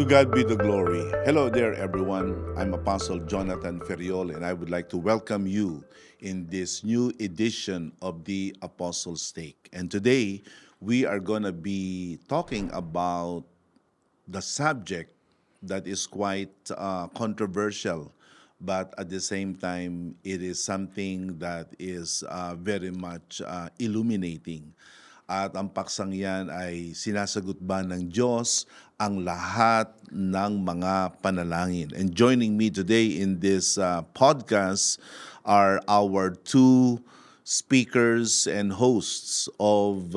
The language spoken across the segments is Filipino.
To God be the glory. Hello there, everyone. I'm Apostle Jonathan Ferriol, and I would like to welcome you in this new edition of the Apostles' Take. And today, we are going to be talking about the subject that is quite controversial, but at the same time, it is something that is very much illuminating. At ang paksang yan ay sinasagot ba ng Diyos ang lahat ng mga panalangin. And joining me today in this podcast are our two speakers and hosts of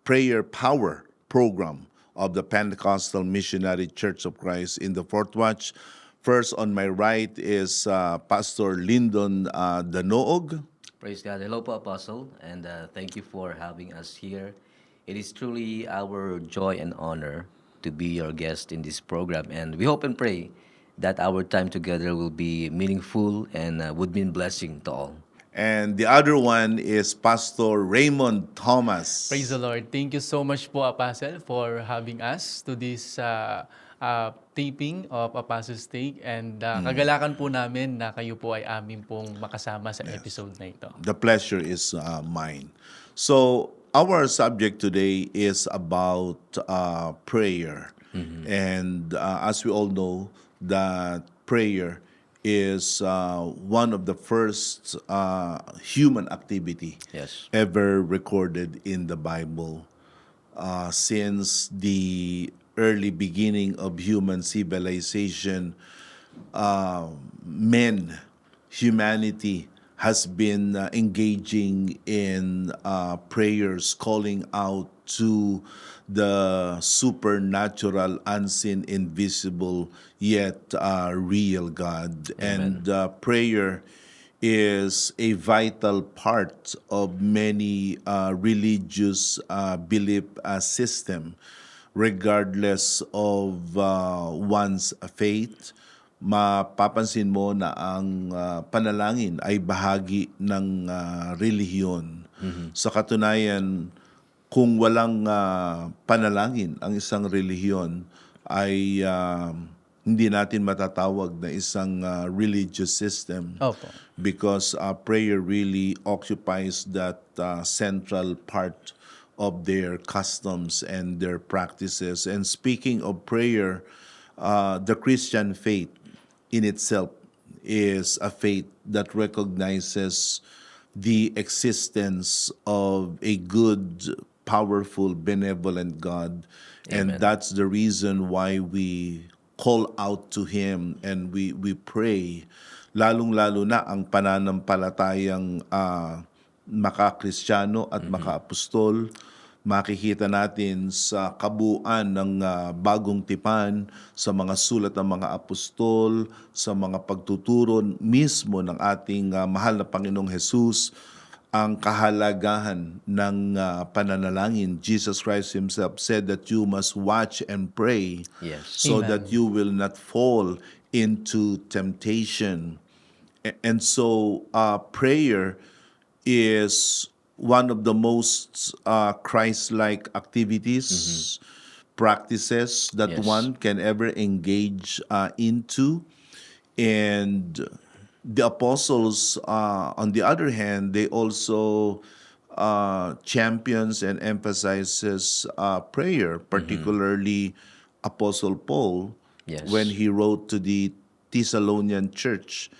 Prayer Power program of the Pentecostal Missionary Church of Christ in the Fourth Watch. First on my right is Pastor Lyndon Danoog. Praise God. Hello po, Apostle, and thank you for having us here. It is truly our joy and honor to be your guest in this program, and we hope and pray that our time together will be meaningful and would mean blessing to all. And the other one is Pastor Raymond Thomas. Praise the Lord. Thank you so much po, Apostle, for having us to this taping of Apostles' Take. And kagalakan po namin na kayo po ay amin pong makasama sa episode na ito. The pleasure is mine. So, our subject today is about prayer. And as we all know, that prayer is one of the first human activity Yes. ever recorded in the Bible. Since the early beginning of human civilization, humanity has been engaging in prayers, calling out to the supernatural, unseen, invisible, yet real God. Amen. And prayer is a vital part of many religious belief system, regardless of one's faith. Mapapansin mo na ang panalangin ay bahagi ng relihiyon. Sa katunayan, kung walang panalangin ang isang relihiyon, ay hindi natin matatawag na isang religious system. Opo. Because prayer really occupies that central part of their customs and their practices. And speaking of prayer, the Christian faith in itself is a faith that recognizes the existence of a good, powerful, benevolent God. And Amen. that's the reason why we call out to Him and we pray. Lalong-lalo na ang pananampalatayang maka-Kristiyano at maka-apostol, makikita natin sa kabuuan ng bagong tipan, sa mga sulat ng mga apostol, sa mga pagtuturo mismo ng ating mahal na Panginoong Jesus, ang kahalagahan ng pananalangin. Jesus Christ Himself said that you must watch and pray Yes. so Amen. that you will not fall into temptation. And so prayer is one of the most Christ-like activities, practices that Yes. one can ever engage into. And the apostles, on the other hand, they also champions and emphasizes prayer, particularly Apostle Paul, Yes. when he wrote to the Thessalonian church,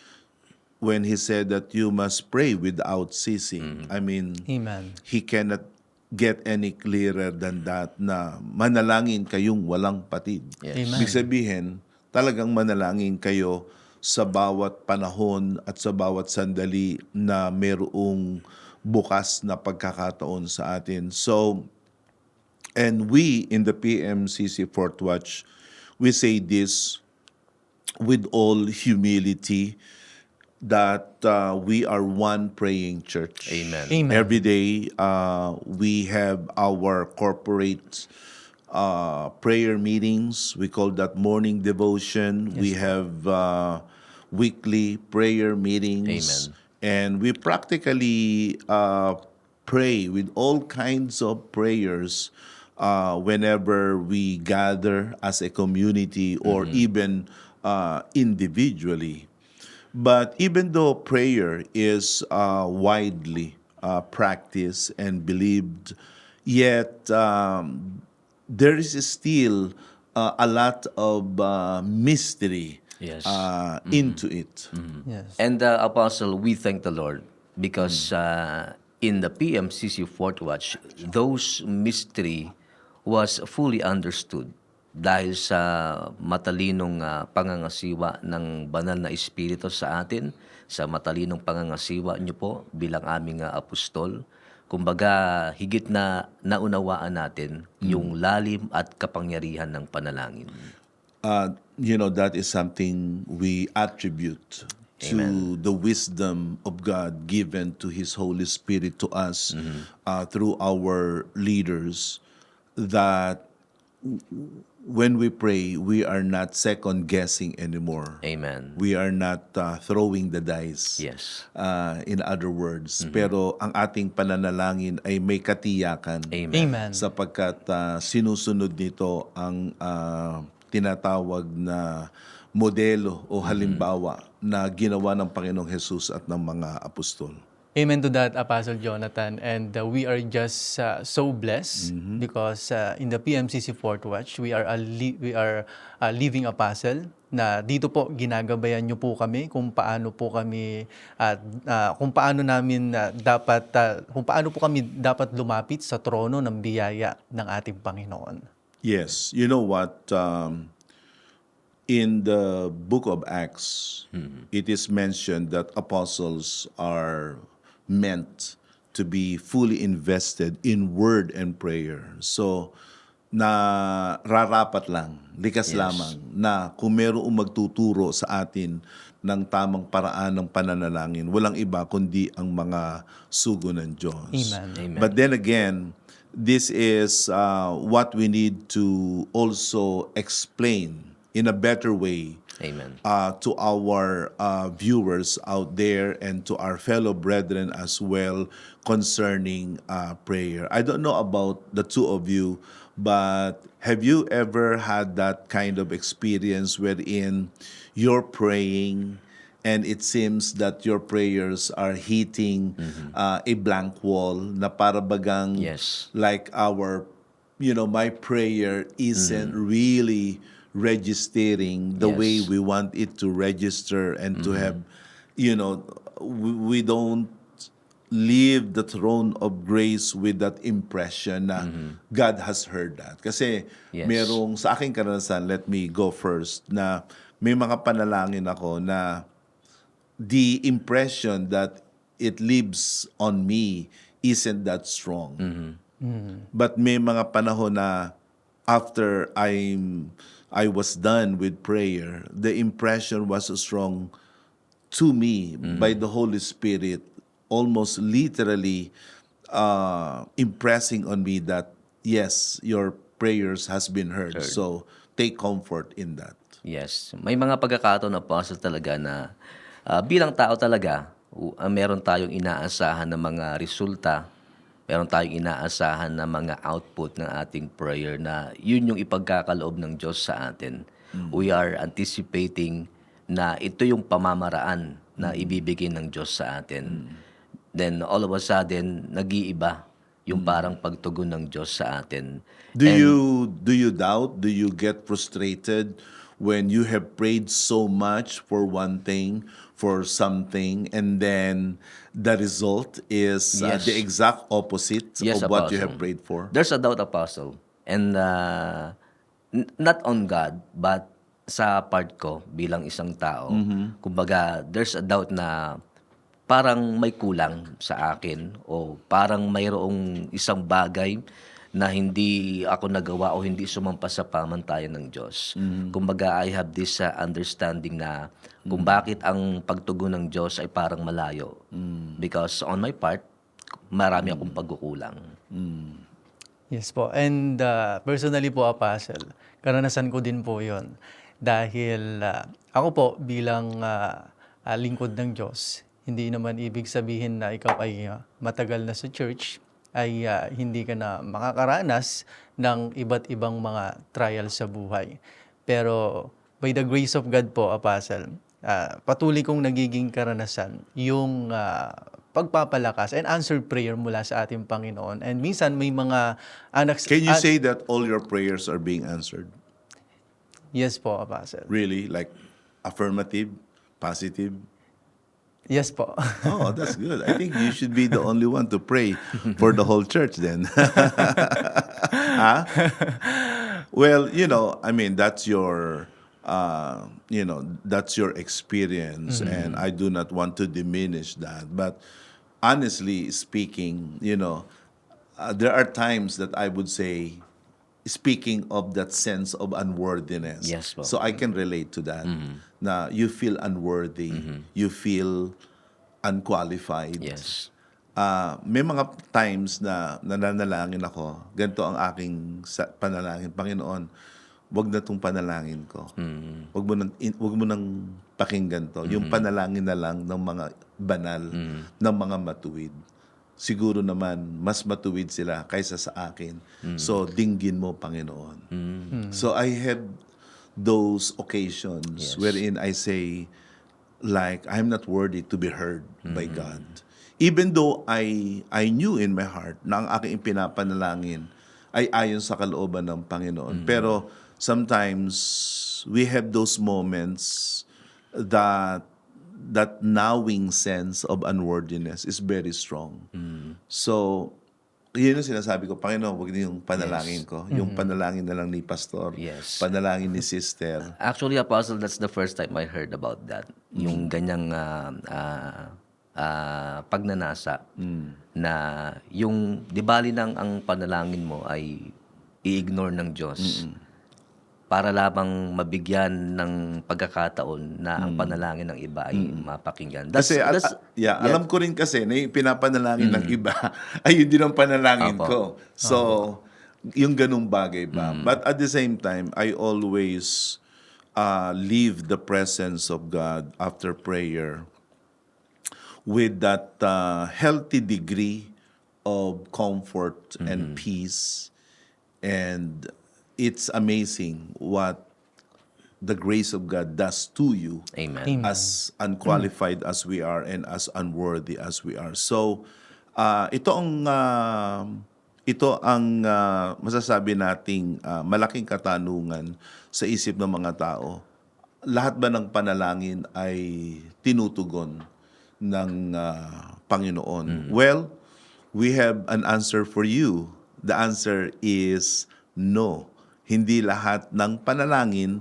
when he said that you must pray without ceasing. I mean, Amen. he cannot get any clearer than that na manalangin kayong walang patid. Yes. Amen. Ibig sabihin, talagang manalangin kayo sa bawat panahon at sa bawat sandali na mayroong bukas na pagkakataon sa atin. So, and we in the PMCC Fourth Watch, we say this with all humility, that we are one praying church. Amen. Amen. Every day, we have our corporate prayer meetings. We call that morning devotion. We have weekly prayer meetings. Amen. And we practically pray with all kinds of prayers whenever we gather as a community or even individually. But even though prayer is widely practiced and believed, yet there is still a lot of mystery Yes. into it. Yes. And Apostle, we thank the Lord because in the PMCC Fourth Watch, those mystery was fully understood dahil sa matalinong pangangasiwa ng banal na Espiritu sa atin, sa matalinong pangangasiwa niyo po bilang aming apostol. Kumbaga, higit na naunawaan natin yung lalim at kapangyarihan ng panalangin. That is something we attribute to the wisdom of God given to His Holy Spirit to us through our leaders, that when we pray, we are not second guessing anymore. Amen. We are not throwing the dice. Yes. In other words, pero ang ating pananalangin ay may katiyakan. Amen. Amen. Sapagkat sinusunod nito ang tinatawag na modelo o halimbawa na ginawa ng Panginoong Jesus at ng mga apostol. Amen to that, Apostle Jonathan. And we are just so blessed because in the PMCC Fourth Watch, we are a living apostle na dito po ginagabayan niyo po kami kung paano po kami kung paano po kami dapat lumapit sa trono ng biyaya ng ating Panginoon. Yes. You know what? In the book of Acts, it is mentioned that apostles are meant to be fully invested in word and prayer. So, rarapat lang, likas lamang na kung mayroong magtuturo sa atin ng tamang paraan ng pananalangin, walang iba kundi ang mga sugo ng Diyos. Amen. Amen. But then again, this is what we need to also explain in a better way Amen. to our viewers out there and to our fellow brethren as well concerning prayer. I don't know about the two of you, but have you ever had that kind of experience wherein you're praying and it seems that your prayers are hitting a blank wall na para bagang Yes. like my prayer isn't really registering the way Yes. we want it to register and to have, we don't leave the throne of grace with that impression na God has heard that. Kasi Yes. merong, sa aking karanasan, let me go first, na may mga panalangin ako na the impression that it leaves on me isn't that strong. But may mga panahon na after I was done with prayer, the impression was strong to me by the Holy Spirit, almost literally impressing on me that, yes, your prayers has been heard. So, take comfort in that. Yes. May mga pagkakataon na Apostle talaga na bilang tao talaga, meron tayong inaasahan na mga resulta, meron tayong inaasahan na mga output ng ating prayer na yun yung ipagkakaloob ng Diyos sa atin. We are anticipating na ito yung pamamaraan na ibibigay ng Diyos sa atin. Then all of a sudden, nag-iiba yung parang pagtugon ng Diyos sa atin. Do you doubt? Do you get frustrated when you have prayed so much for one thing, for something, and then the result is Yes. the exact opposite Yes, of what you Apostle. have prayed for? There's a doubt, Apostle. And not on God, but sa part ko bilang isang tao. Kumbaga, there's a doubt na parang may kulang sa akin o parang mayroong isang bagay na hindi ako nagawa o hindi sumampa sa pamantayan ng Diyos. Kumbaga, I have this understanding na kung bakit ang pagtugon ng Diyos ay parang malayo. Because on my part, marami akong pagkukulang. Yes po. And personally po, Apostle, karanasan ko din po yon. Dahil ako po bilang lingkod ng Diyos, hindi naman ibig sabihin na ikaw ay matagal na sa church ay hindi ka na makakaranas ng iba't ibang mga trial sa buhay. Pero by the grace of God po, Apostle, patuloy kong nagiging karanasan yung pagpapalakas and answered prayer mula sa ating Panginoon. And minsan may mga anak... Can you say that all your prayers are being answered? Yes po, Apostle. Really? Like affirmative, positive? Yes po. Oh, that's good. I think you should be the only one to pray for the whole church then. Huh? Well, I mean, that's your, that's your experience, and I do not want to diminish that. But honestly speaking, there are times that I would say, speaking of that sense of unworthiness. Yes, po. So I can relate to that. Na you feel unworthy, you feel unqualified. Yes. May mga times na nananalangin ako, ganito ang aking panalangin, Panginoon, wag na tong panalangin ko. Wag mo nang pakinggan to. Yung panalangin na lang ng mga banal, ng mga matuwid. Siguro naman, mas matuwid sila kaysa sa akin. So, dinggin mo, Panginoon. So, I have those occasions Yes. wherein I say, like, I'm not worthy to be heard by God. Even though I knew in my heart na ang aking ipinapanalangin ay ayon sa kalooban ng Panginoon. Pero sometimes, we have those moments that gnawing sense of unworthiness is very strong. So, yun ang sinasabi ko, Panginoon, huwag niyo yung panalangin ko. Yung panalangin na lang ni Pastor. Yes. Panalangin ni Sister. Actually, Apostle, that's the first time I heard about that. Yung ganyang pagnanasa na yung di bali nang ang panalangin mo ay i-ignore ng Diyos para lamang mabigyan ng pagkakataon na ang panalangin ng iba ay mapakinggan. Kasi, alam ko rin kasi na yung pinapanalangin ng iba ay yun din ang panalangin Opo. ko. So, yung ganung bagay ba? But at the same time, I always leave the presence of God after prayer with that healthy degree of comfort and peace. And it's amazing what the grace of God does to you. Amen. As unqualified as we are and as unworthy as we are. So, ito ang masasabi nating malaking katanungan sa isip ng mga tao. Lahat ba ng panalangin ay tinutugon ng Panginoon? Well, we have an answer for you. The answer is no. Hindi lahat ng panalangin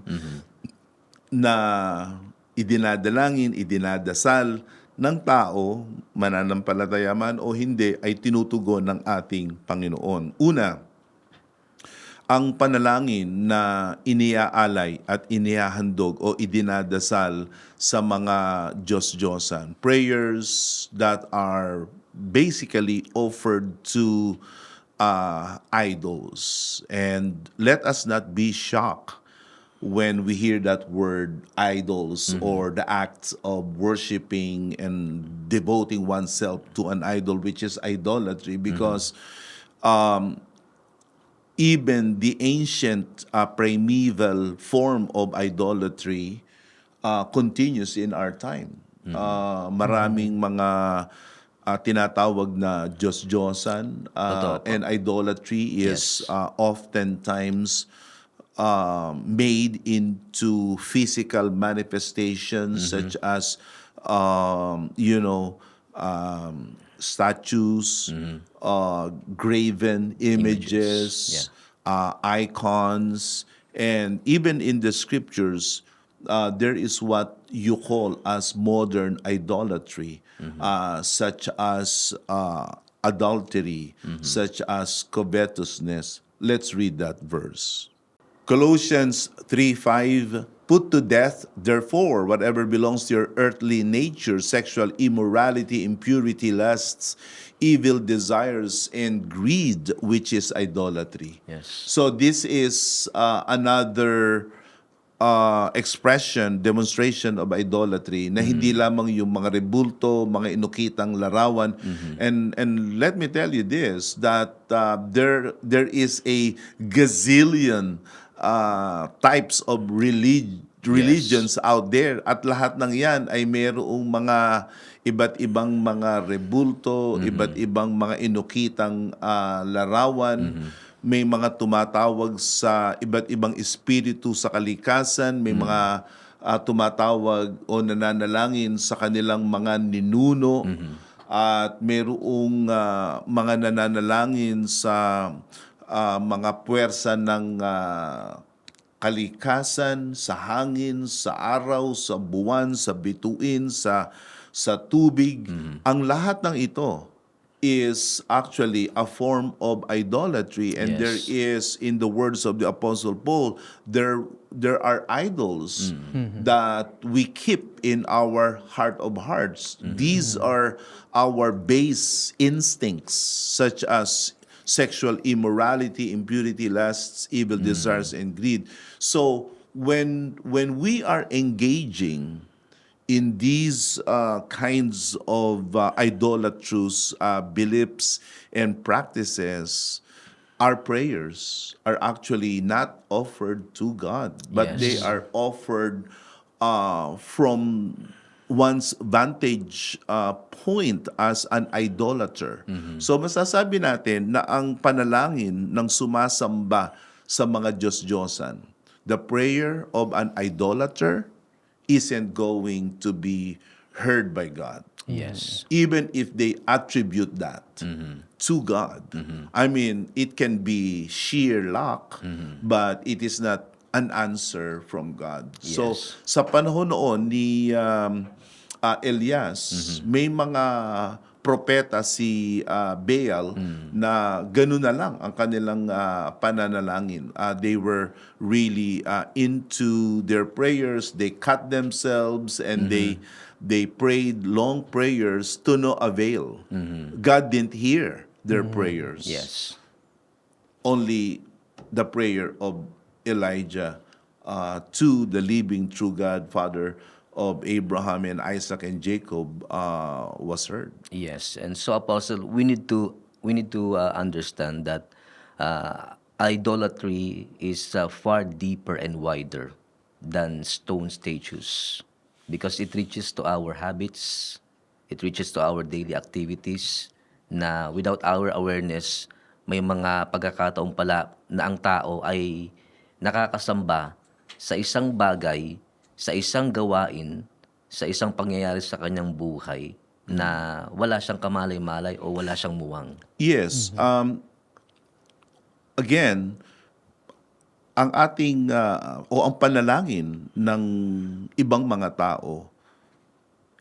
na idinadasal ng tao, mananampalataya man o hindi, ay tinutugon ng ating Panginoon. Una, ang panalangin na iniaalay at inihahandog o idinadasal sa mga Diyos-Diyosan, prayers that are basically offered to idols. And let us not be shocked when we hear that word idols or the acts of worshiping and devoting oneself to an idol, which is idolatry, because even the ancient primeval form of idolatry continues in our time. Maraming mga tinatawag na Diyos-Diyosan, Totoo po. and idolatry is Yes. Oftentimes made into physical manifestations such as statues, graven images, icons, and even in the scriptures, there is what you call as modern idolatry, such as adultery, such as covetousness. Let's read that verse. Colossians 3:5, put to death, therefore, whatever belongs to your earthly nature, sexual immorality, impurity, lusts, evil desires, and greed, which is idolatry. Yes. So this is another demonstration of idolatry na hindi lamang yung mga rebulto, mga inukitang larawan. And let me tell you this, that there is a gazillion types of religions out there, at lahat ng yan ay mayroong mga iba't ibang mga rebulto, iba't ibang mga inukitang larawan. May mga tumatawag sa iba't ibang espiritu sa kalikasan, may mga tumatawag o nananalangin sa kanilang mga ninuno, at mayroong mga nananalangin sa mga puwersa ng kalikasan, sa hangin, sa araw, sa buwan, sa bituin, sa tubig. Ang lahat ng ito is actually a form of idolatry, and Yes. there is, in the words of the Apostle Paul, there are idols that we keep in our heart of hearts. These are our base instincts, such as sexual immorality, impurity, lusts, evil desires, and greed. So when we are engaging in these kinds of idolatrous beliefs and practices, our prayers are actually not offered to God, but Yes. they are offered from one's vantage point as an idolater. So masasabi natin na ang panalangin ng sumasamba sa mga Diyos-Diyosan, the prayer of an idolater isn't going to be heard by God. Yes. Even if they attribute that to God. I mean, it can be sheer luck, but it is not an answer from God. So, Yes. sa panahon noon ni Elias, may mga propeta si Baal na gano'n na lang ang kanilang pananalangin. They were really into their prayers. They cut themselves and they prayed long prayers to no avail. God didn't hear their prayers. Yes. Only the prayer of Elijah to the living true God, Father of Abraham and Isaac and Jacob, was heard. Yes, and so Apostle, we need to understand that idolatry is far deeper and wider than stone statues, because it reaches to our habits, it reaches to our daily activities, na without our awareness, may mga pagkakataon pala na ang tao ay nakakasamba sa isang bagay, sa isang gawain, sa isang pangyayari sa kanyang buhay na wala siyang kamalay-malay o wala siyang muwang. Yes. Again, ang ating o ang panalangin ng ibang mga tao,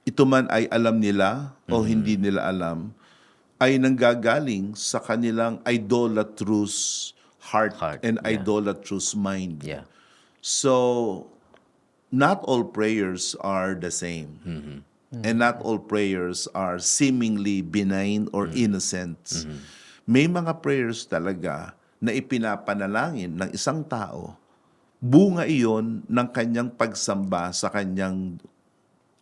ito man ay alam nila o hindi nila alam, ay nanggagaling sa kanilang idolatrous heart, and yeah. idolatrous mind. Yeah. So, not all prayers are the same. And not all prayers are seemingly benign or innocent. May mga prayers talaga na ipinapanalangin ng isang tao, bunga iyon ng kanyang pagsamba sa kanyang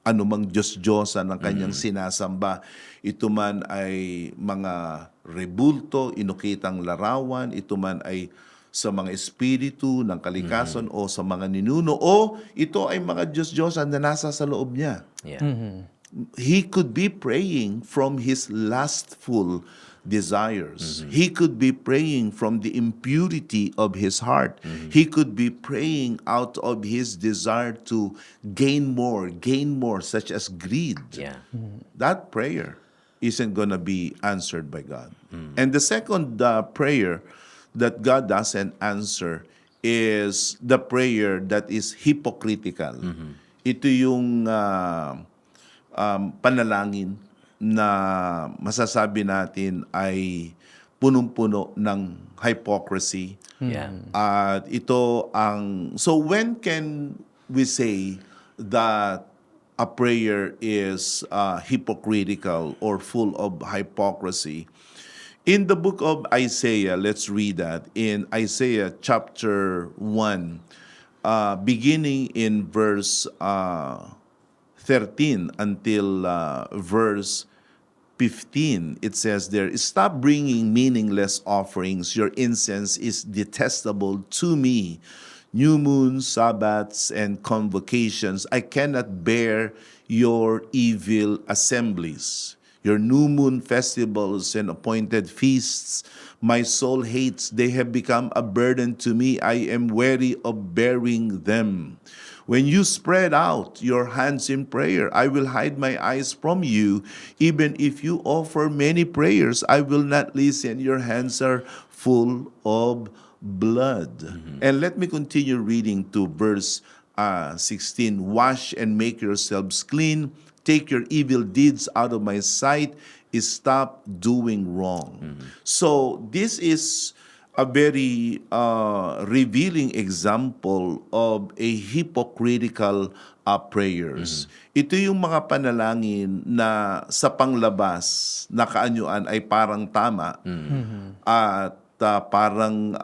anumang Diyos-Diyosan ng kanyang sinasamba. Ito man ay mga rebulto, inukitang larawan, ito man ay sa mga espiritu ng kalikasan o sa mga ninuno, o ito ay mga Diyos-Diyosan na nasa sa loob niya. Yeah. He could be praying from his lustful desires. He could be praying from the impurity of his heart. He could be praying out of his desire to gain more, such as greed. Yeah. That prayer isn't going to be answered by God. And the second prayer that God doesn't answer is the prayer that is hypocritical. Ito yung panalangin na masasabi natin ay punong-puno ng hypocrisy. Yeah. At ito ang... So when can we say that a prayer is hypocritical or full of hypocrisy? In the book of Isaiah, let's read that. In Isaiah chapter 1, beginning in verse 13 until verse 15, it says there, "Stop bringing meaningless offerings. Your incense is detestable to me. New moons, Sabbaths, and convocations. I cannot bear your evil assemblies. Your new moon festivals and appointed feasts, my soul hates. They have become a burden to me. I am weary of bearing them. When you spread out your hands in prayer, I will hide my eyes from you. Even if you offer many prayers, I will not listen. Your hands are full of blood." And let me continue reading to verse 16. "Wash and make yourselves clean. Take your evil deeds out of my sight. Stop doing wrong." So this is a very revealing example of a hypocritical prayers. Ito yung mga panalangin na sa panglabas na kaanyuan ay parang tama at parang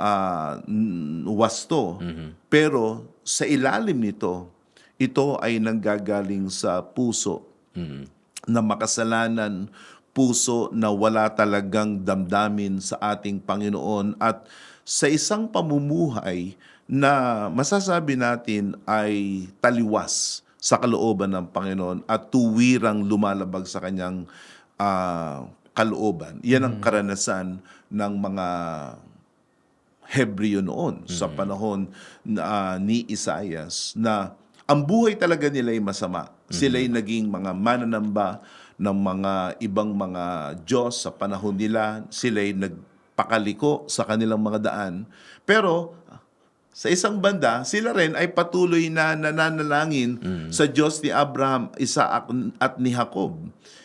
wasto. Pero sa ilalim nito, ito ay nanggagaling sa puso na makasalanan, puso na wala talagang damdamin sa ating Panginoon, at sa isang pamumuhay na masasabi natin ay taliwas sa kalooban ng Panginoon at tuwirang lumalabag sa kanyang kalooban. Yan ang karanasan ng mga Hebreo noon sa panahon ni Isaias, na ang buhay talaga nila ay masama. Sila'y naging mga mananamba ng mga ibang mga Diyos sa panahon nila. Sila'y nagpakaliko sa kanilang mga daan. Pero sa isang banda, sila rin ay patuloy na nananalangin sa Diyos ni Abraham, Isaac at ni Jacob.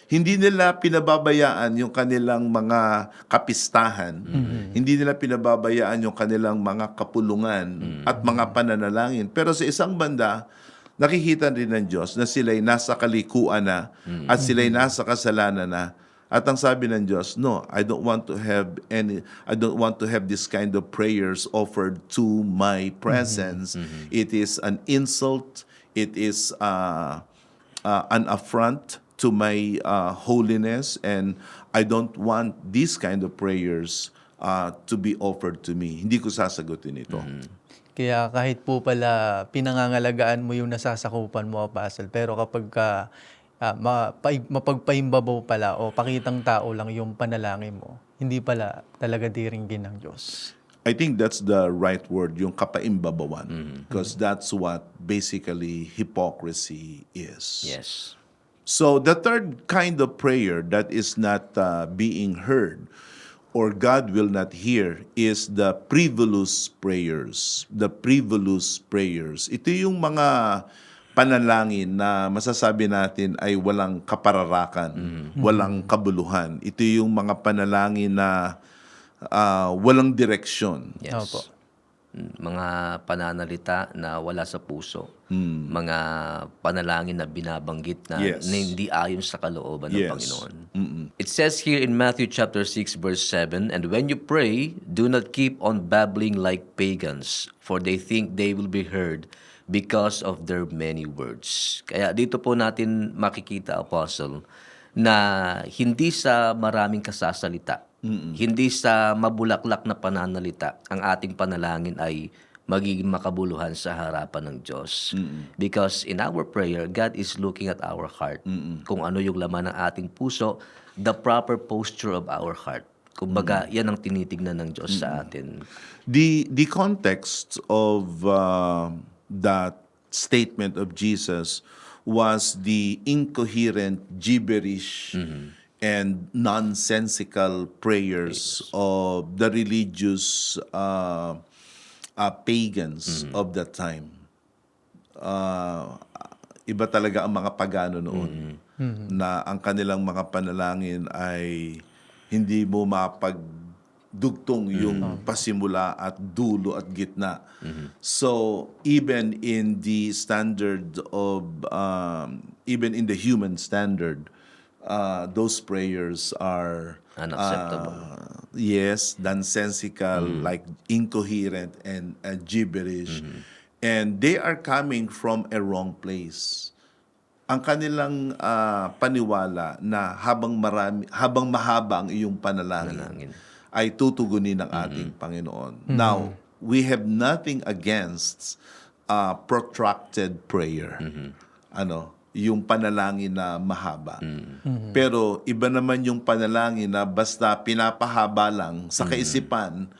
Hindi nila pinababayaan yung kanilang mga kapistahan. Hindi nila pinababayaan yung kanilang mga kapulungan at mga pananalangin. Pero sa isang banda, nakikita rin ng Diyos na sila'y nasa kalikuan na at sila'y nasa kasalanan na. At ang sabi ng Diyos, no, I don't want to have this kind of prayers offered to my presence. It is an insult. It is an affront to my holiness, and I don't want these kind of prayers to be offered to me. Hindi ko sasagutin ito. Kaya kahit po pala pinangangalagaan mo yung nasasakupan mo, Apostle, pero kapag mapagpaimbabaw pala o pakitang tao lang yung panalangin mo, hindi pala talaga diringgin ng Diyos. I think that's the right word, yung kapaimbabawan. Because that's what basically hypocrisy is. Yes. So the third kind of prayer that is not being heard or God will not hear is the frivolous prayers. The frivolous prayers. Ito yung mga panalangin na masasabi natin ay walang kapararakan, walang kabuluhan. Ito yung mga panalangin na walang direksyon. Yes. Opo. Mga pananalita na wala sa puso. Mga panalangin na binabanggit na, Yes. na hindi ayon sa kalooban ng Yes. Panginoon. It says here in Matthew chapter 6 verse 7, "And when you pray, do not keep on babbling like pagans, for they think they will be heard because of their many words." Kaya dito po natin makikita, Apostle, na hindi sa maraming kasasalita, hindi sa mabulaklak na pananalita, ang ating panalangin ay magiging makabuluhan sa harapan ng Diyos. Because in our prayer, God is looking at our heart. Kung ano yung laman ng ating puso, the proper posture of our heart. Kumbaga, yan ang tinitignan ng Diyos sa atin. The context of that statement of Jesus was the incoherent gibberish and nonsensical prayers of the religious pagans of that time. Iba talaga ang mga pagano noon, na ang kanilang mga panalangin ay hindi mo mapagdugtong yung pasimula at dulo at gitna. So even in the standard of even in the human standard, those prayers are Unacceptable. yes, nonsensical, like incoherent and gibberish. And they are coming from a wrong place. Ang kanilang paniwala na habang mahaba ang iyong panalangin, ay tutugunin ng ating Panginoon. Now, we have nothing against protracted prayer. Yung panalangin na mahaba. Pero iba naman yung panalangin na basta pinapahaba lang sa kaisipan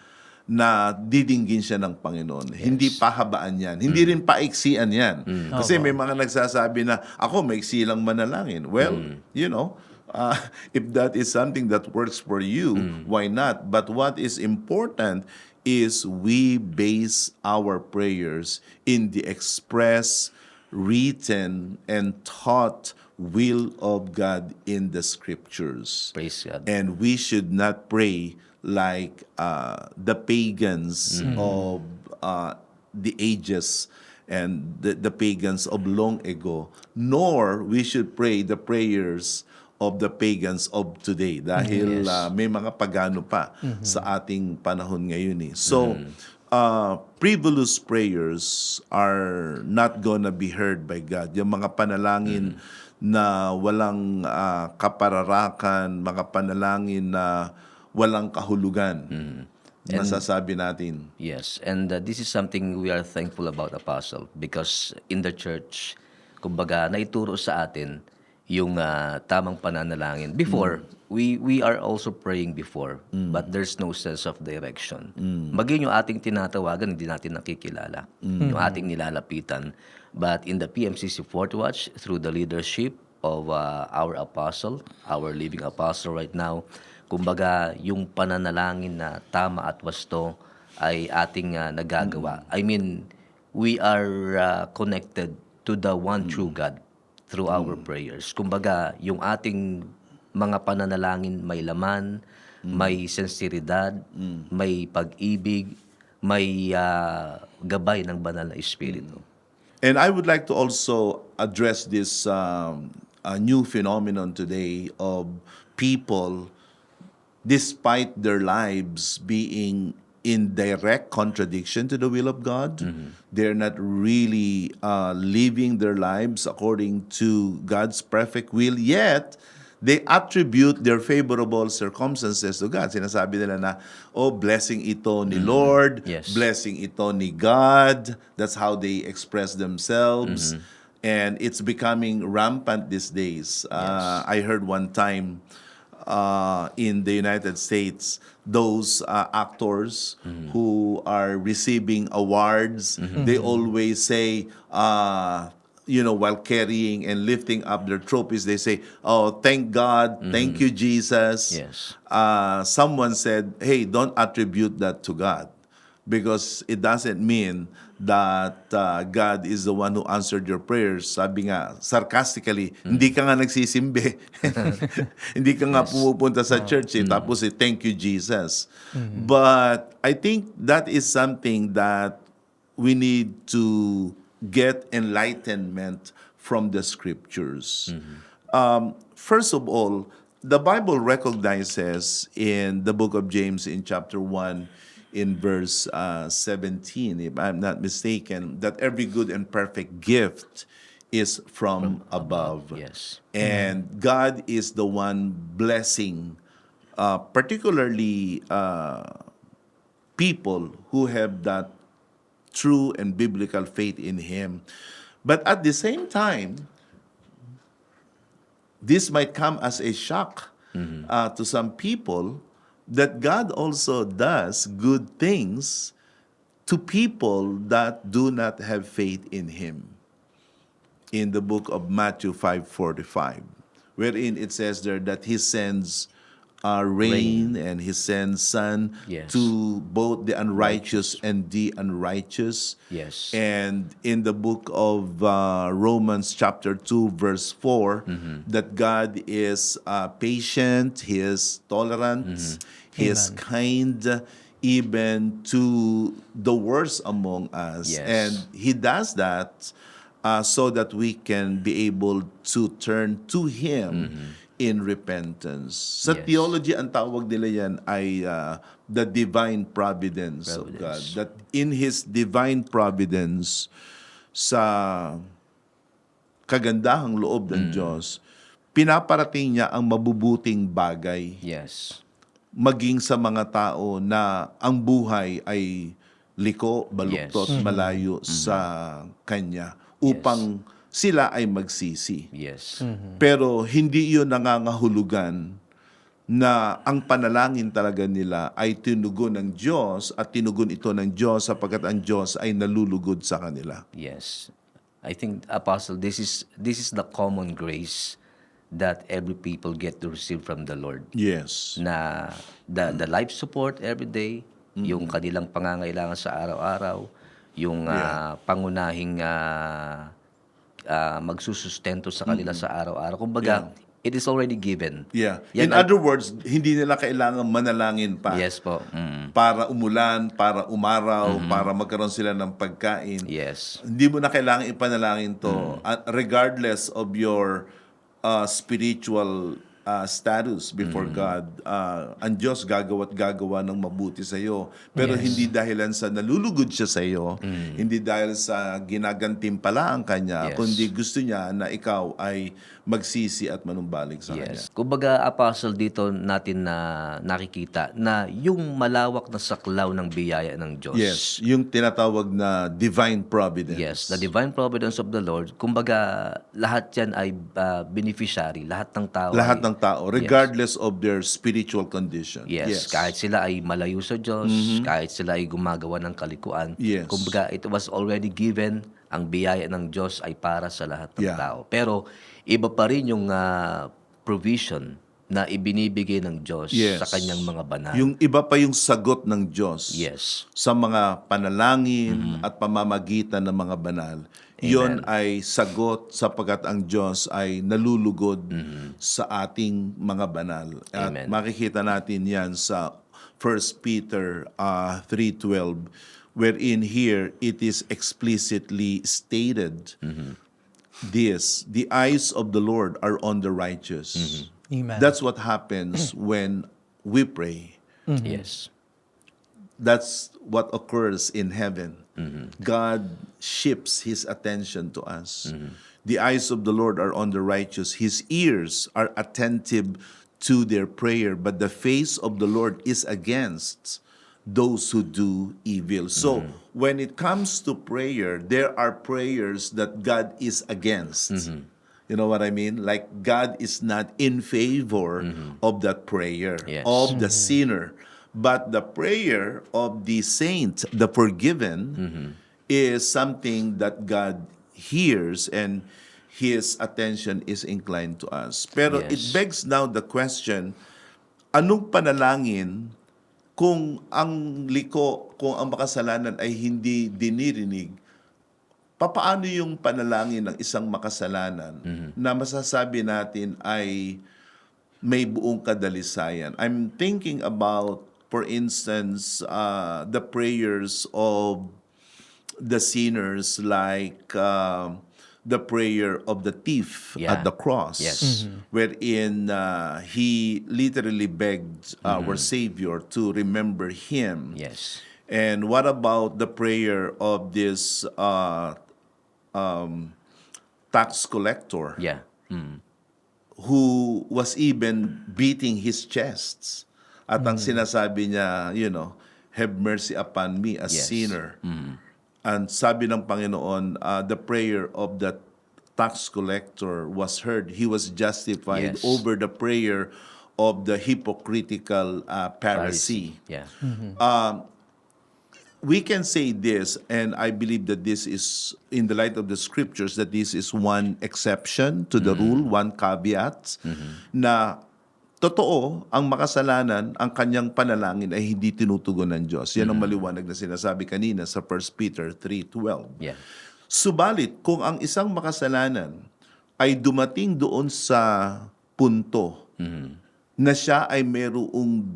na didinggin siya ng Panginoon. Hindi pahabaan yan. Hindi rin paiksian yan. Kasi may mga nagsasabi na, ako, maiksi lang manalangin. Well, if that is something that works for you, why not? But what is important is we base our prayers in the express, written, and taught will of God in the Scriptures. Praise God. And we should not pray like the pagans of the ages and the pagans of long ago, nor we should pray the prayers of the pagans of today dahil may mga pagano pa sa ating panahon ngayon. So, frivolous prayers are not gonna be heard by God. Yung mga panalangin na walang kapararakan, mga panalangin na walang kahulugan, masasabi natin. Yes, and this is something we are thankful about, Apostle, because in the church, kumbaga, naituro sa atin yung tamang pananalangin. Before, we are also praying before, but there's no sense of direction. Maging yung ating tinatawagan, hindi natin nakikilala. Yung ating nilalapitan. But in the PMCC Fourth Watch, through the leadership of our apostle, our living apostle right now, kumbaga, yung pananalangin na tama at wasto ay ating nagagawa. I mean, we are connected to the one true God through our prayers. Kumbaga, yung ating mga pananalangin may laman, may sensibilidad, may pag-ibig, may gabay ng banal na Espiritu. And I would like to also address this new phenomenon today of people, despite their lives being in direct contradiction to the will of God, they're not really living their lives according to God's perfect will, yet they attribute their favorable circumstances to God. Sinasabi nila na, blessing ito ni Lord, Yes. blessing ito ni God. That's how they express themselves. And it's becoming rampant these days. I heard one time, in the United States, those actors who are receiving awards, they always say, while carrying and lifting up their trophies, they say, "Oh, thank God, thank you, Jesus." Yes. Someone said, "Hey, don't attribute that to God, because it doesn't mean that God is the one who answered your prayers." Sabi nga, sarcastically, hindi ka nga nagsisimbi. Hindi ka nga pumupunta sa church, tapos thank you, Jesus. But I think that is something that we need to get enlightenment from the Scriptures. First of all, the Bible recognizes in the book of James in chapter 1, in verse 17, if I'm not mistaken, that every good and perfect gift is from above. Yes. And God is the one blessing, particularly people who have that true and biblical faith in Him. But at the same time, this might come as a shock to some people, that God also does good things to people that do not have faith in Him. In the book of Matthew 5:45, wherein it says there that He sends rain and He sends sun Yes. to both the unrighteous and the unrighteous. Yes. And in the book of Romans chapter 2 verse 4, that God is patient, He is tolerant, He is Amen. kind even to the worst among us. Yes. And He does that so that we can be able to turn to Him in repentance. Sa Yes. theology, ang tawag nila yan ay the divine providence of God. Providence. That in His divine providence, sa kagandahang loob ng Diyos, pinaparating niya ang mabubuting bagay Yes. maging sa mga tao na ang buhay ay liko, baluktot, Yes. malayo sa Kanya upang sila ay magsisi. Yes. Pero hindi yun nangangahulugan na ang panalangin talaga nila ay tinugon ng Diyos at tinugon ito ng Diyos sapagkat ang Diyos ay nalulugod sa kanila. Yes. I think, Apostle, this is the common grace that every people get to receive from the Lord. Yes. Na the life support every day, yung kanilang pangangailangan sa araw-araw, yung pangunahing magsusustento sa kanila sa araw-araw. Kumbaga, it is already given. Yeah. Yan In ang- other words, hindi nila kailangan manalangin pa. Yes po. Para umulan, para umaraw, para magkaroon sila ng pagkain. Yes. Hindi mo na kailangan ipanalangin to regardless of your spiritual status before God. Ang Diyos gagawa ng mabuti sa iyo. Pero hindi dahilan sa nalulugod siya sa iyo, hindi dahil sa ginagantimpala ang Kanya, Yes. kundi gusto niya na ikaw ay magsisi at manumbalik sa Kanya. Yes. Kumbaga, Apostle, dito natin na nakikita na yung malawak na saklaw ng biyaya ng Diyos. Yes, yung tinatawag na divine providence. Yes, the divine providence of the Lord. Kumbaga, lahat yan ay beneficiary. Lahat ng tao. Lahat ay- ng tao, regardless of their spiritual condition. Yes, kahit sila ay malayo sa Diyos, kahit sila ay gumagawa ng kalikuan. Yes. Kumbaga, it was already given, ang biyaya ng Diyos ay para sa lahat ng Yeah. tao. Pero, iba pa rin yung provision na ibinibigay ng Diyos Yes. sa kanyang mga banal. Yung iba pa yung sagot ng Diyos Yes. sa mga panalangin at pamamagitan ng mga banal. Yon ay sagot sapagkat ang Diyos ay nalulugod sa ating mga banal. At Amen. makikita natin yan sa 1 Peter 3:12, wherein here it is explicitly stated, this, the eyes of the Lord are on the righteous. Amen. That's what happens when we pray. Yes. That's what occurs in heaven. God shifts His attention to us. The eyes of the Lord are on the righteous. His ears are attentive to their prayer, but the face of the Lord is against those who do evil. So, when it comes to prayer, there are prayers that God is against. You know what I mean? Like God is not in favor of that prayer, Yes. of the sinner. But the prayer of the saint, the forgiven, is something that God hears and His attention is inclined to us. Pero it Yes. begs now the question, anong panalangin kung ang makasalanan ay hindi dinirinig? Papaano yung panalangin ng isang makasalanan na masasabi natin ay may buong kadalisayan? I'm thinking about, for instance, the prayers of the sinners, like the prayer of the thief Yeah. at the cross, Yes. wherein he literally begged our Savior to remember him. Yes. And what about the prayer of this tax collector Yeah. who was even beating his chests? At ang sinasabi niya, have mercy upon me, a Yes. sinner. And sabi ng Panginoon, the prayer of that tax collector was heard. He was justified Yes. over the prayer of the hypocritical Pharisee. Yeah. We can say this, and I believe that this is, in the light of the scriptures, that this is one exception to the rule, one caveat, na totoo, ang makasalanan, ang kanyang panalangin ay hindi tinutugon ng Diyos. Yan ang maliwanag na sinasabi kanina sa 1 Peter 3:12. Yeah. Subalit, kung ang isang makasalanan ay dumating doon sa punto na siya ay mayroong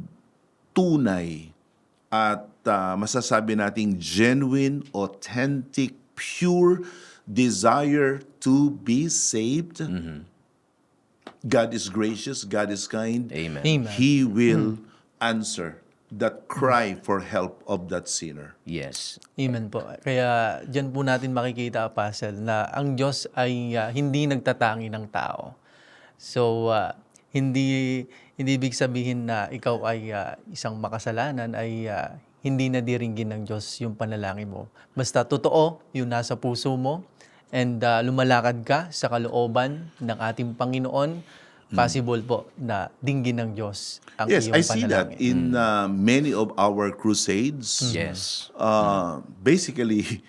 tunay at masasabi nating genuine, authentic, pure desire to be saved, God is gracious, God is kind. Amen. Amen. He will answer that cry for help of that sinner. Yes. Amen po. Kaya diyan po natin makikita, Apostle, na ang Diyos ay hindi nagtatangi ng tao. So, hindi ibig sabihin na ikaw ay isang makasalanan ay hindi nadiringgin ng Diyos yung panalangin mo. Basta totoo yung nasa puso mo and lumalakad ka sa kalooban ng ating Panginoon, possible po na dinggin ng Diyos ang Yes, iyong I see that panalangin. in many of our crusades. Yes. Basically,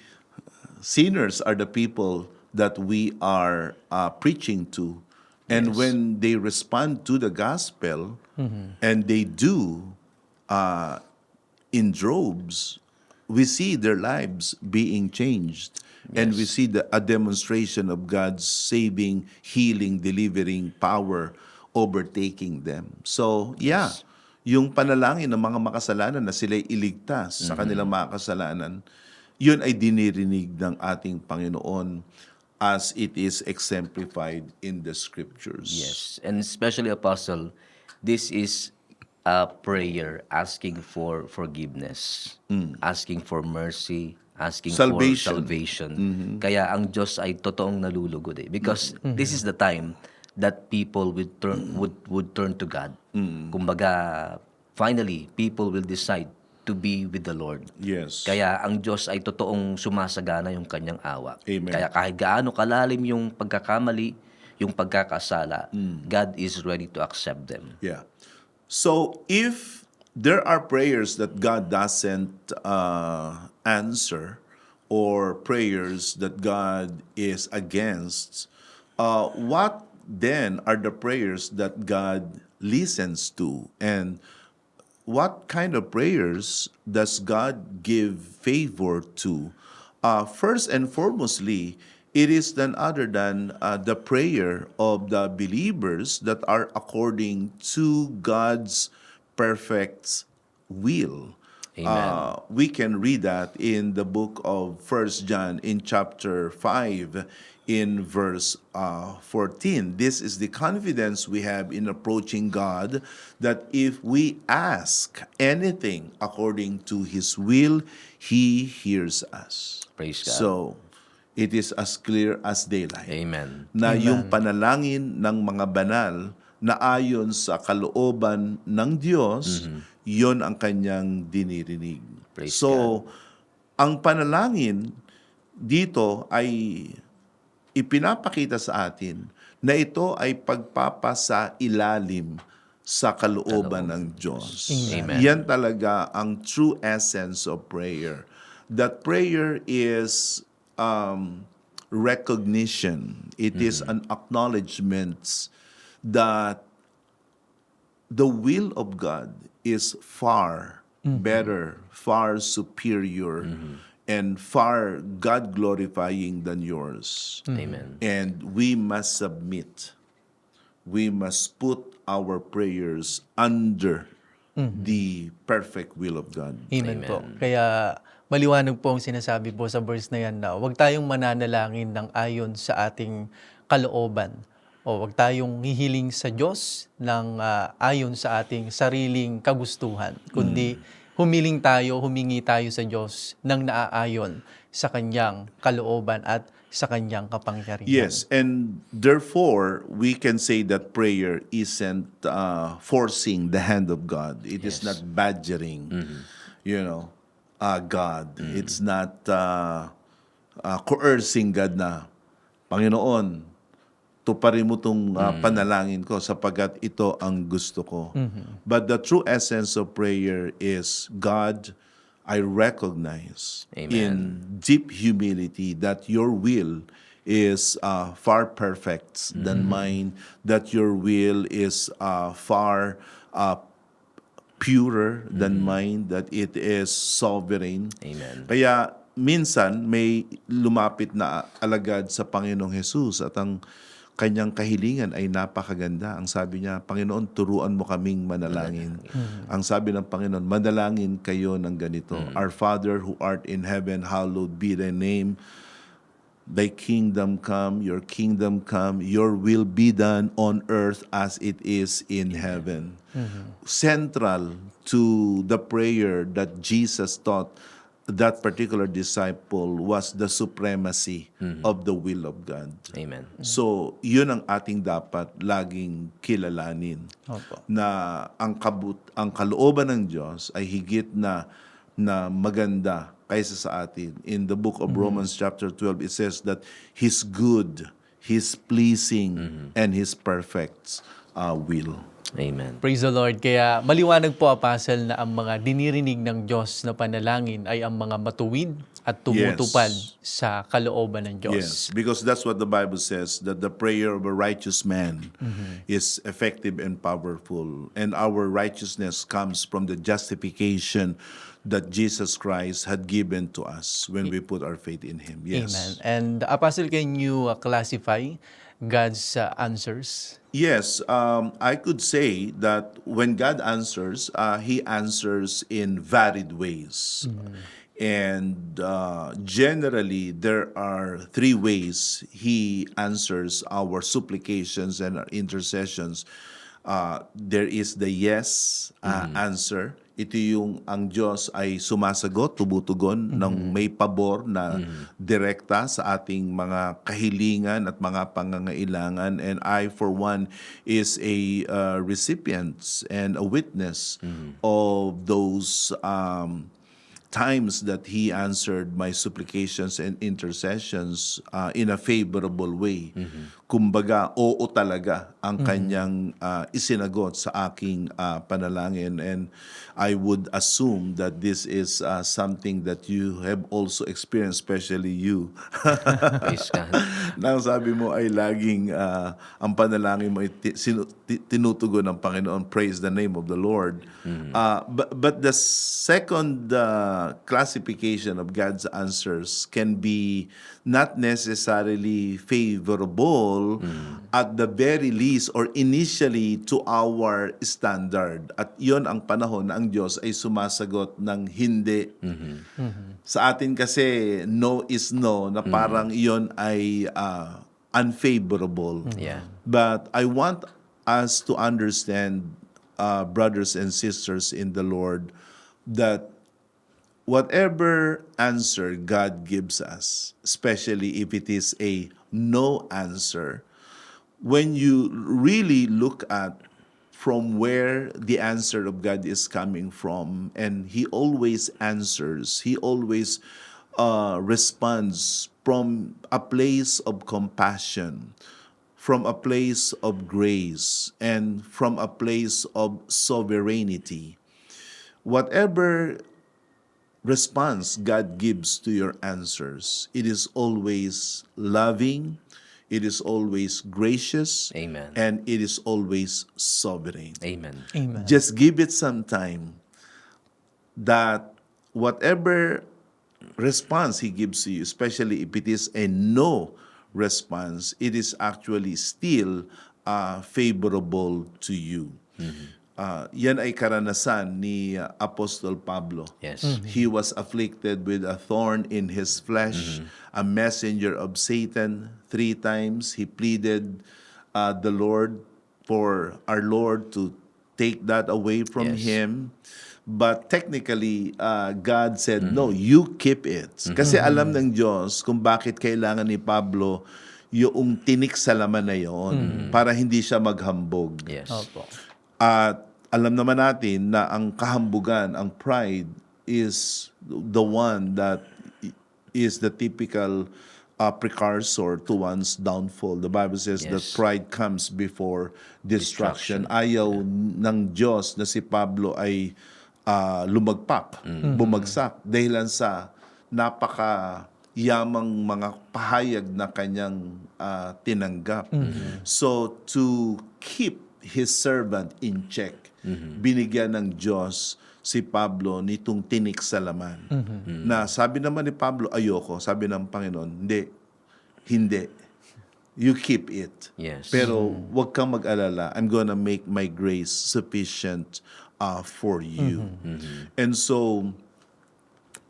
sinners are the people that we are preaching to. And when they respond to the gospel, and they do in droves, we see their lives being changed. And we see a demonstration of God's saving, healing, delivering power overtaking them. So, yeah, yung panalangin ng mga makasalanan na sila'y iligtas sa kanilang mga kasalanan, yun ay dinirinig ng ating Panginoon as it is exemplified in the Scriptures. Yes. And especially, Apostle, this is a prayer asking for forgiveness, asking for mercy, asking Salvation. for salvation. Kaya ang Diyos ay totoong nalulugod because this is the time that people would turn to God. Kumbaga, finally, people will decide to be with the Lord. Yes. Kaya ang Diyos ay totoong sumasagana yung kanyang awa. Amen. Kaya kahit gaano kalalim yung pagkakamali, yung pagkakasala, God is ready to accept them. Yeah. So if there are prayers that God doesn't answer, or prayers that God is against, what then are the prayers that God listens to? And what kind of prayers does God give favor to? First and foremostly, it is none other than the prayer of the believers that are according to God's perfect will. Amen. We can read that in the book of 1 John in chapter 5 in verse 14. This is the confidence we have in approaching God, that if we ask anything according to His will, He hears us. Praise God. So, it is as clear as daylight Amen. na yung panalangin ng mga banal na ayon sa kalooban ng Diyos, yon ang kanyang dinirinig. Praise So, ang panalangin dito ay ipinapakita sa atin na ito ay pagpapasa ilalim sa kalooban ng Diyos. Amen. Yan talaga ang true essence of prayer. That prayer is recognition. It is an acknowledgement that the will of God is far better, far superior, and far God-glorifying than yours. Amen. And we must submit. We must put our prayers under the perfect will of God. Amen po. Kaya maliwanag po ang sinasabi po sa verse na yan na huwag tayong mananalangin ng ayon sa ating kalooban o huwag tayong hihiling sa Diyos ng ayon sa ating sariling kagustuhan, kundi humingi tayo sa Diyos ng naaayon sa Kanyang kalooban at sa Kanyang kapangyarihan. Yes, and therefore, we can say that prayer isn't forcing the hand of God. It is not badgering, God. It's not coercing God na, Panginoon, tuparin mo itong panalangin ko sapagkat ito ang gusto ko. But the true essence of prayer is, God, I recognize Amen. in deep humility that your will is far perfect than mine, that your will is far purer than mine, that it is sovereign. Amen. Kaya minsan may lumapit na alagad sa Panginoong Jesus at ang kanyang kahilingan ay napakaganda. Ang sabi niya, Panginoon, turuan mo kaming manalangin. Ang sabi ng Panginoon, manalangin kayo ng ganito. Our Father who art in heaven, hallowed be thy name. Thy kingdom come, your kingdom come, your will be done on earth as it is in heaven. Central to the prayer that Jesus taught that particular disciple was the supremacy of the will of God. Amen. So, yun ang ating dapat laging kilalanin. Opo. Na ang kalooban ng Diyos ay higit na maganda kaysa sa atin. In the book of Romans chapter 12, it says that His good, His pleasing, and His perfect will. Amen. Praise the Lord. Kaya maliwanag po, Apostle, na ang mga dinirinig ng Diyos na panalangin ay ang mga matuwid at tumutupad sa kalooban ng Diyos. Yes, because that's what the Bible says, that the prayer of a righteous man is effective and powerful. And our righteousness comes from the justification that Jesus Christ had given to us when we put our faith in Him. Yes. Amen. And Apostle, can you classify God's answers? Yes, I could say that when God answers, He answers in varied ways. And generally, there are three ways He answers our supplications and our intercessions. There is the yes answer. Ito yung ang Diyos ay sumasagot, tumutugon ng may pabor na direkta sa ating mga kahilingan at mga pangangailangan. And I, for one, is a recipient and a witness of those times that He answered my supplications and intercessions in a favorable way. Kumbaga, oo talaga ang kanyang isinagot sa aking panalangin. And I would assume that this is something that you have also experienced, especially you. Praise God. Nang sabi mo ay laging ang panalangin mo ay tinutugon ng Panginoon. Praise the name of the Lord. But the second classification of God's answers can be not necessarily favorable at the very least or initially to our standard. At yon ang panahon na ang Diyos ay sumasagot ng hindi. Sa atin kasi no is no, na parang yon ay unfavorable. Yeah. But I want us to understand, brothers and sisters in the Lord, that whatever answer God gives us, especially if it is a no answer, when you really look at from where the answer of God is coming from, and He always answers, He always responds from a place of compassion, from a place of grace, and from a place of sovereignty. Whatever response God gives to your answers, it is always loving, it is always gracious, Amen. and it is always sovereign. Amen. Amen. Just give it some time that whatever response He gives to you, especially if it is a no response, it is actually still favorable to you. Yan ay karanasan ni Apostol Pablo. Yes. He was afflicted with a thorn in his flesh, a messenger of Satan. 3 times he pleaded the Lord for our Lord to take that away from Yes. him. But technically, God said, no, you keep it. Kasi alam ng Diyos kung bakit kailangan ni Pablo yung tinik sa laman na yon para hindi siya maghambog. Yes. Opo. At alam naman natin na ang kahambugan, ang pride, is the one that is the typical precursor to one's downfall. The Bible says that Yes. pride comes before destruction. Ayaw ng Diyos na si Pablo ay lumagpak, bumagsak, dahilan sa napaka-yamang mga pahayag na kanyang tinanggap. So, to keep His servant in check, binigyan ng Diyos si Pablo nitong tinik sa laman. Na sabi naman ni Pablo, ayoko. Sabi ng Panginoon, hindi. You keep it. Yes. Pero wag kang mag-alala. I'm gonna make my grace sufficient for you. And so,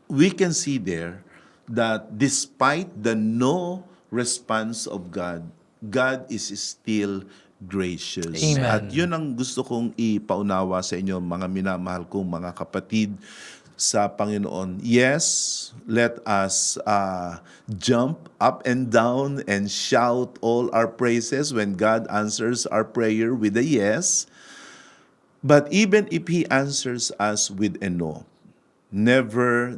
we can see there that despite the no response of God, God is still gracious. Amen. At yun ang gusto kong ipaunawa sa inyo, mga minamahal kong mga kapatid sa Panginoon. Yes, let us jump up and down and shout all our praises when God answers our prayer with a yes. But even if He answers us with a no, never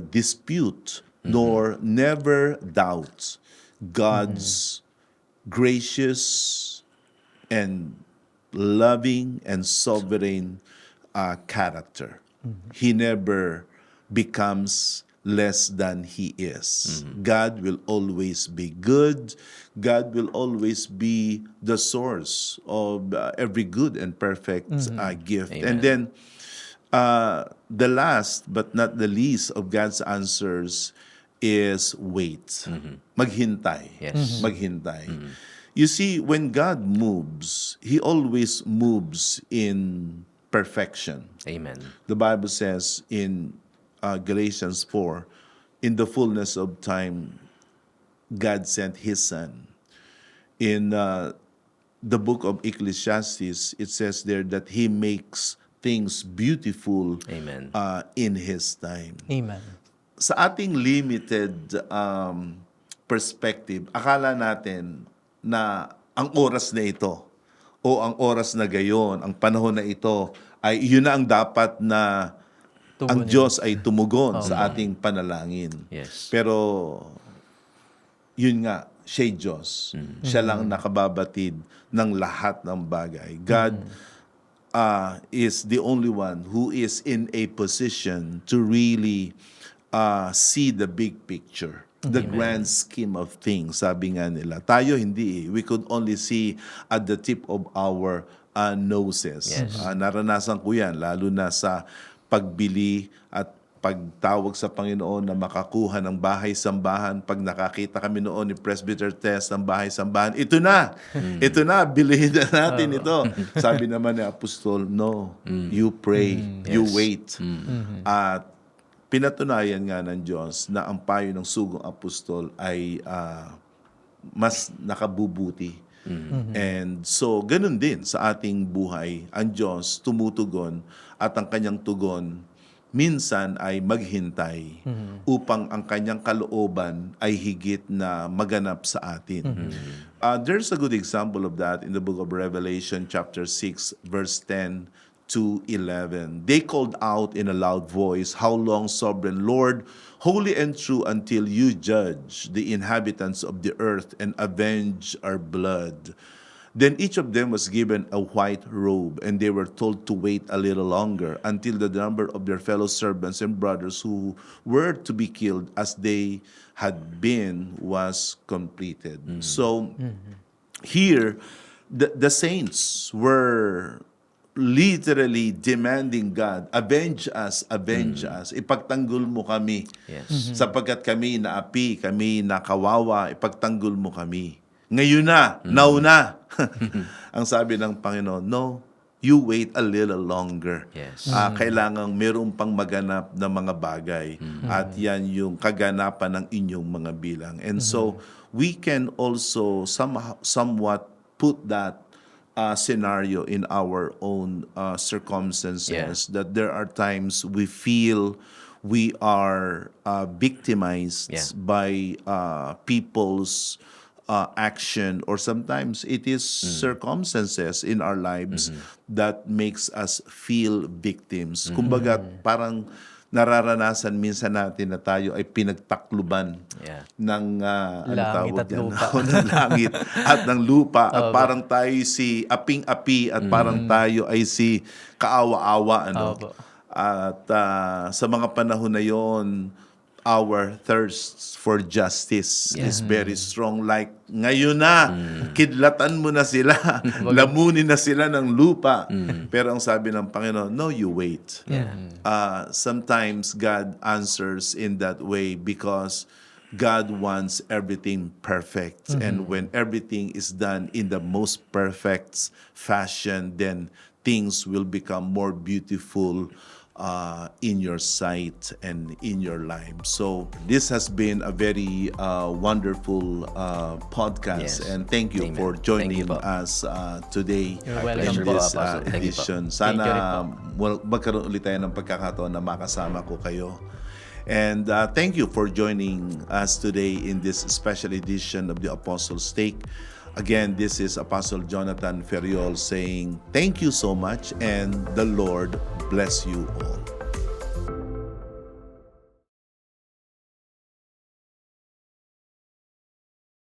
dispute nor never doubt God's gracious and loving and sovereign character. He never becomes less than He is. God will always be good. God will always be the source of every good and perfect gift. Amen. And then, the last but not the least of God's answers is wait. Maghintay. Yes. Maghintay. You see, when God moves, He always moves in perfection. Amen. The Bible says in Galatians 4, in the fullness of time, God sent His Son. In the book of Ecclesiastes, it says there that He makes things beautiful Amen. in His time. Amen. Sa ating limited perspective, akala natin na ang oras na ito o ang oras na gayon, ang panahon na ito, ay yun na ang dapat na ang Tugunin. Diyos ay tumugon sa ating panalangin. Yes. Pero yun nga, siya'y Diyos. Siya lang nakababatid ng lahat ng bagay. God is the only one who is in a position to really see the big picture, the grand scheme of things, sabi nga nila. Tayo hindi eh. We could only see at the tip of our noses. Yes. Naranasan ko yan, lalo na sa pagbili at pagtawag sa Panginoon na makakuha ng bahay-sambahan. Pag nakakita kami noon ni Presbyter Tess ng bahay-sambahan, ito na, bilhin na natin ito. Sabi naman ni Apostol, no, you pray, you Yes. wait. At pinatunayan nga ng Diyos na ang payo ng sugong apostol ay mas nakabubuti. And so, ganun din sa ating buhay. Ang Diyos tumutugon at ang kanyang tugon minsan ay maghintay upang ang kanyang kalooban ay higit na maganap sa atin. There's a good example of that in the book of Revelation chapter 6 verse 10 to 11. They called out in a loud voice, "How long, sovereign Lord, holy and true, until you judge the inhabitants of the earth and avenge our blood?" Then each of them was given a white robe, and they were told to wait a little longer until the number of their fellow servants and brothers who were to be killed as they had been was completed. So here, the saints were literally demanding God, avenge us, ipagtanggol mo kami. Yes. Sapagkat kami naapi, kami nakawawa, ipagtanggol mo kami. Ngayon na, now na. Ang sabi ng Panginoon, no, you wait a little longer. Yes. Kailangang meron pang maganap na mga bagay. At yan yung kaganapan ng inyong mga bilang. And so, we can also somewhat put that scenario in our own circumstances, that there are times we feel we are victimized by people's action, or sometimes it is circumstances in our lives that makes us feel victims. Kumbaga, parang nararanasan minsan natin na tayo ay pinagtakluban ng Langit at lupa. ng langit at ng lupa, at parang tayo si aping-api, at parang tayo ay si kaawa-awa, Opo. At sa mga panahon na yon, our thirst for justice is very strong. Like, ngayon na, kidlatan mo na sila, lamunin na sila ng lupa. Pero ang sabi ng Panginoon, no, you wait. Sometimes God answers in that way because God wants everything perfect. And when everything is done in the most perfect fashion, then things will become more beautiful in your sight and in your life. So this has been a very wonderful podcast, Yes. and thank you Amen. for Thank joining you po. us today You're in welcome po, this Apostle. Thank you po. edition. Thank you rin Sana magkaroon ulit tayo ng pagkakataon na makasama ko kayo. And thank you for joining us today in this special edition of the Apostle Stake. Again, this is Apostle Jonathan Ferriol saying thank you so much, and the Lord bless you all.